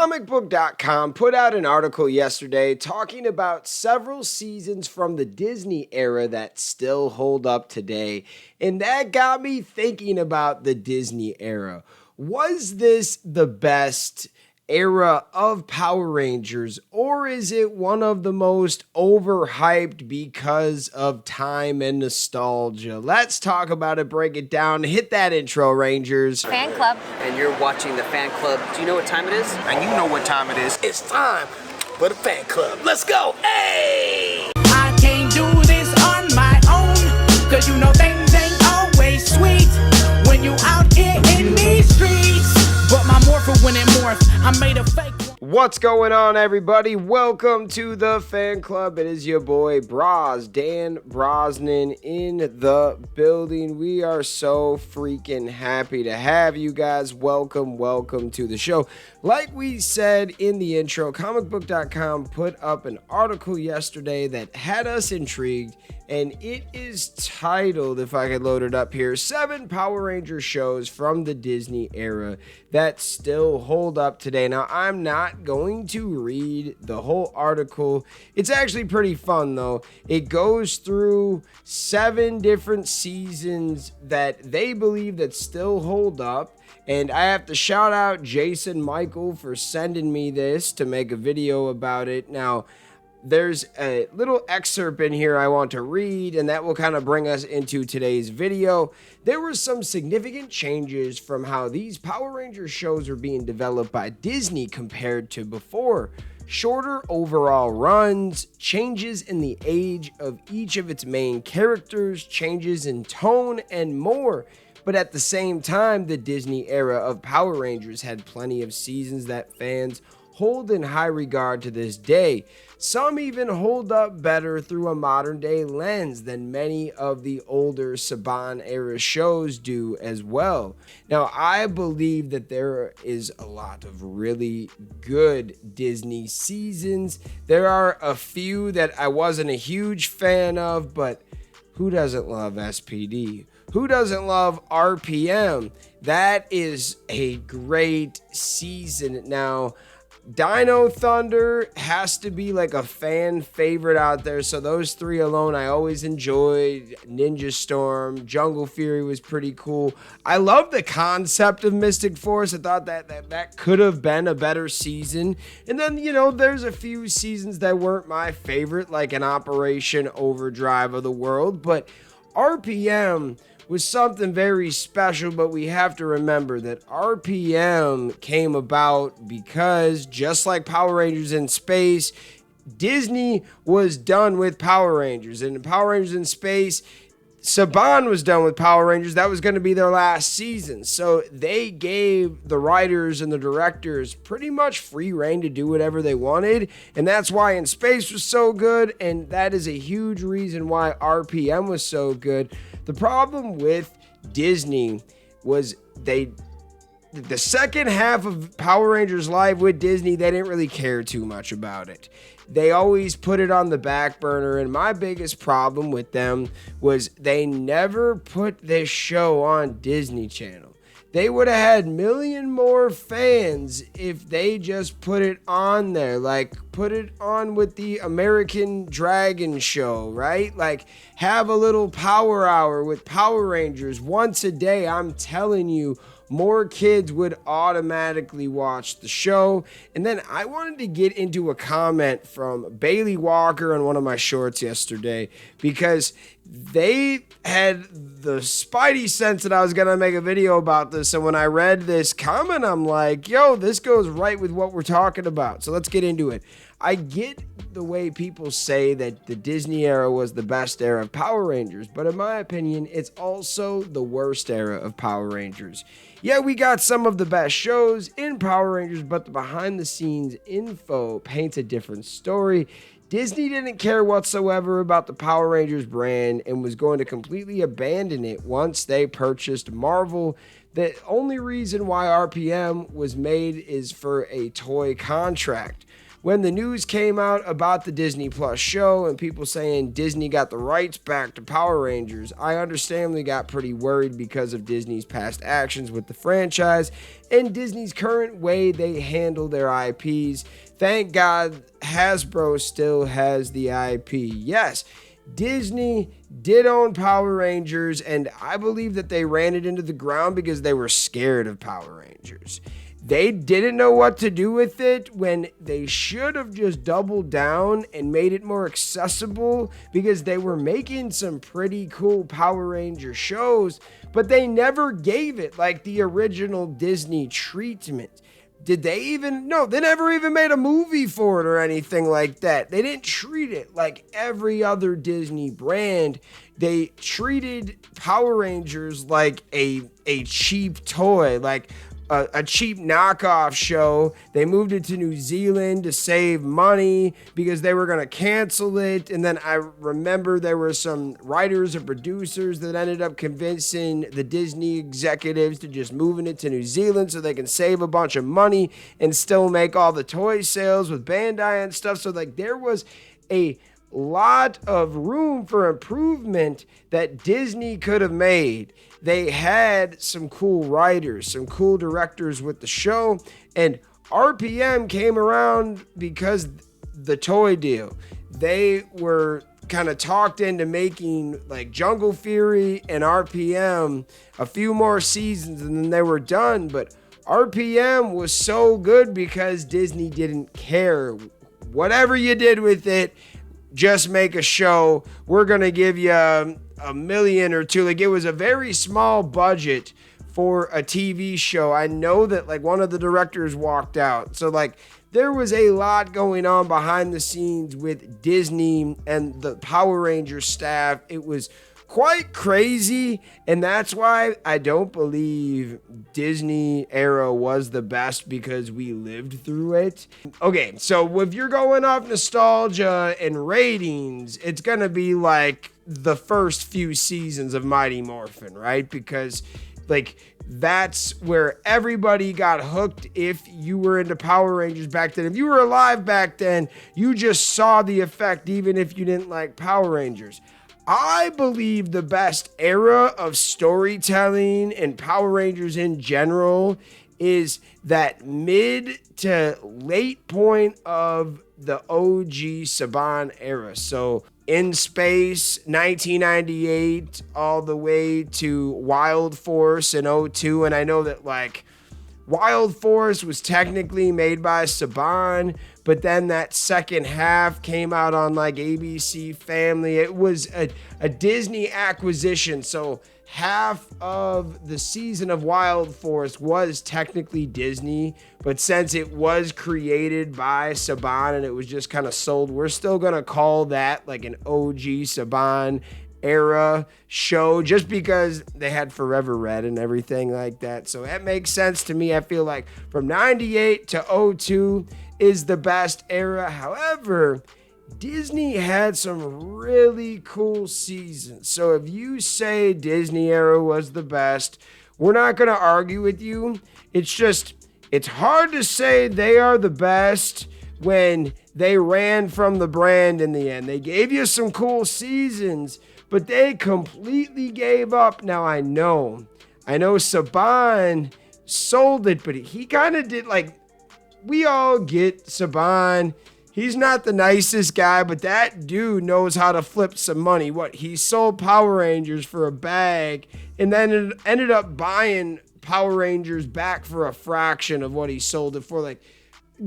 Comicbook.com put out an article yesterday talking about several seasons from the Disney era that still hold up today, and that got me thinking about the Disney era. Was this the best era of Power Rangers, or is it one of the most overhyped because of time and nostalgia? Let's talk about it, break it down. Hit that intro, Rangers. Fan club. And you're watching the fan club. Do you know what time it is? And you know what time it is. It's time for the fan club. Let's go. Hey! I can't do this on my own, cause you know things ain't always sweet when you out here in these streets. But my morpher when it morphed, I made a fake one. What's going on, everybody? Welcome to the fan club. It is your boy Dan Brosnan in the building. We are so freaking happy to have you guys. Welcome to the show. Like we said in the intro, comicbook.com put up an article yesterday that had us intrigued, and it is titled, if I could load it up here, 7 Power Ranger shows from the Disney era that still hold up today. Now, I'm not going to read the whole article. It's actually pretty fun, though. It goes through 7 different seasons that they believe that still hold up. And I have to shout out Jason Michael for sending me this to make a video about it. Now, there's a little excerpt in here I want to read, and that will kind of bring us into today's video. There were some significant changes from how these Power Rangers shows are being developed by Disney compared to before. Shorter overall runs, changes in the age of each of its main characters, changes in tone, and more. But at the same time, the Disney era of Power Rangers had plenty of seasons that fans hold in high regard to this day. Some even hold up better through a modern day lens than many of the older Saban era shows do as well. Now, I believe that there is a lot of really good Disney seasons. There are a few that I wasn't a huge fan of, but who doesn't love SPD? Who doesn't love RPM? That is a great season. Now, Dino Thunder has to be like a fan favorite out there. So those 3 alone, I always enjoyed. Ninja Storm, Jungle Fury was pretty cool. I love the concept of Mystic Force. I thought that could have been a better season. And then, there's a few seasons that weren't my favorite, like an Operation Overdrive of the world. But RPM was something very special, but we have to remember that RPM came about because, just like Power Rangers in Space, Disney was done with Power Rangers. And in Power Rangers in Space, Saban was done with Power Rangers. That was going to be their last season. So they gave the writers and the directors pretty much free reign to do whatever they wanted. And that's why In Space was so good. And that is a huge reason why RPM was so good. The problem with Disney was the second half of Power Rangers Live with Disney, they didn't really care too much about it. They always put it on the back burner, and my biggest problem with them was they never put this show on Disney Channel. They would have had million more fans if they just put it on there, like put it on with the American Dragon show, right? Like have a little power hour with Power Rangers once a day. I'm telling you, more kids would automatically watch the show. And then I wanted to get into a comment from Bailey Walker on one of my shorts yesterday, because they had the spidey sense that I was going to make a video about this. And when I read this comment, I'm like, yo, this goes right with what we're talking about. So let's get into it. I get the way people say that the Disney era was the best era of Power Rangers, but in my opinion, it's also the worst era of Power Rangers. Yeah, we got some of the best shows in Power Rangers, but the behind the scenes info paints a different story. Disney didn't care whatsoever about the Power Rangers brand and was going to completely abandon it once they purchased Marvel. The only reason why RPM was made is for a toy contract. when the news came out about the Disney Plus show and people saying Disney got the rights back to Power Rangers, I understandably got pretty worried because of Disney's past actions with the franchise and Disney's current way they handle their IPs. Thank God Hasbro still has the IP. Yes, Disney did own Power Rangers, and I believe that they ran it into the ground because they were scared of Power Rangers. They didn't know what to do with it when they should have just doubled down and made it more accessible, because they were making some pretty cool Power Ranger shows, but they never gave it like the original Disney treatment. Did they even? No, they never even made a movie for it or anything like that. They didn't treat it like every other Disney brand. They treated Power Rangers like a cheap toy, like a cheap knockoff show. They moved it to New Zealand to save money because they were going to cancel it. And then I remember there were some writers and producers that ended up convincing the Disney executives to just moving it to New Zealand so they can save a bunch of money and still make all the toy sales with Bandai and stuff. So like there was a lot of room for improvement that Disney could have made. They had some cool writers, some cool directors with the show, and RPM came around because the toy deal. They were kind of talked into making like Jungle Fury and RPM a few more seasons and then they were done, but RPM was so good because Disney didn't care. Whatever you did with it, just make a show. We're going to give you $1 million or $2 million. Like, it was a very small budget for a TV show. I know that like one of the directors walked out. So like there was a lot going on behind the scenes with Disney and the Power Rangers staff. It was quite crazy, and that's why I don't believe Disney era was the best, because we lived through it. Okay, so if you're going off nostalgia and ratings, it's gonna be like the first few seasons of Mighty Morphin, right? Because like that's where everybody got hooked. If you were into Power Rangers back then, if you were alive back then, you just saw the effect even if you didn't like Power Rangers. I believe the best era of storytelling and Power Rangers in general is that mid to late point of the OG Saban era. So In Space, 1998, all the way to Wild Force in 02. And I know that like Wild Force was technically made by Saban, but then that second half came out on like ABC Family. It was a Disney acquisition, so half of the season of Wild Force was technically Disney, but since it was created by Saban and it was just kind of sold, we're still gonna call that like an OG Saban era show, just because they had Forever Red and everything like that. So that makes sense to me. I feel like from 98 to 02 is the best era. However, Disney had some really cool seasons. So if you say Disney era was the best, we're not going to argue with you. It's just, it's hard to say they are the best when they ran from the brand in the end. They gave you some cool seasons, but they completely gave up. Now I know Saban sold it, but he kind of did, like, we all get Saban. He's not the nicest guy, but that dude knows how to flip some money. What, he sold Power Rangers for a bag and then it ended up buying Power Rangers back for a fraction of what he sold it for. Like,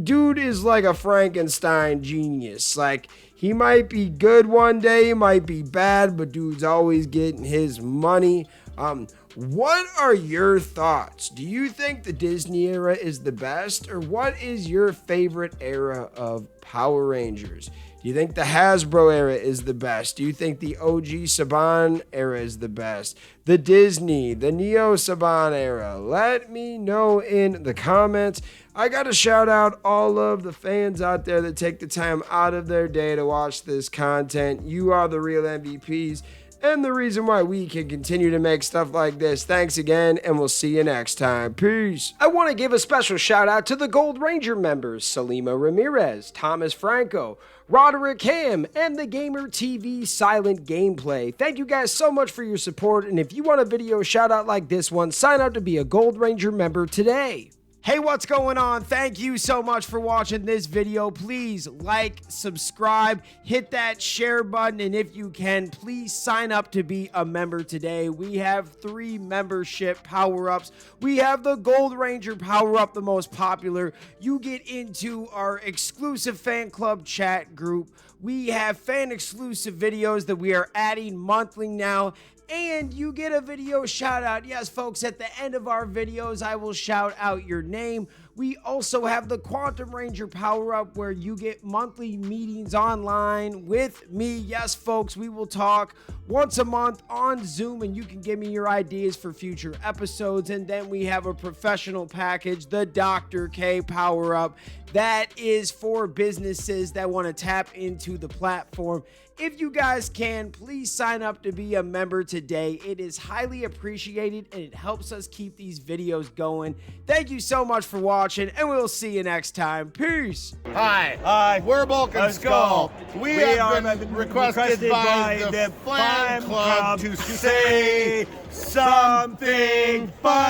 dude is like a Frankenstein genius. Like, he might be good one day, he might be bad, but dude's always getting his money. What are your thoughts? Do you think the Disney era is the best, or what is your favorite era of Power Rangers? Do you think the Hasbro era is the best? Do you think the OG Saban era is the best? The Disney, the Neo Saban era? Let me know in the comments. I got to shout out all of the fans out there that take the time out of their day to watch this content. You are the real MVPs. and the reason why we can continue to make stuff like this. Thanks again, and we'll see you next time. Peace. I want to give a special shout out to the Gold Ranger members, Salima Ramirez, Thomas Franco, Roderick Ham, and the Gamer TV Silent Gameplay. Thank you guys so much for your support, and if you want a video shout out like this one, sign up to be a Gold Ranger member today. Hey, what's going on? Thank you so much for watching this video. Please like, subscribe, hit that share button, and if you can, please sign up to be a member today. We have 3 membership power-ups. We have the Gold Ranger power-up, the most popular. You get into our exclusive fan club chat group. We have fan-exclusive videos that we are adding monthly now. And you get a video shout out. Yes, folks, at the end of our videos, I will shout out your name. We also have the Quantum Ranger power up where you get monthly meetings online with me. Yes, folks, we will talk once a month on Zoom and you can give me your ideas for future episodes. And then we have a professional package, the Dr. K power up. That is for businesses that want to tap into the platform. If you guys can, please sign up to be a member today. It is highly appreciated and it helps us keep these videos going. Thank you so much for watching and we'll see you next time. Peace. Hi, we're Bulk and Skull. We have been requested by the fan club to say something funny.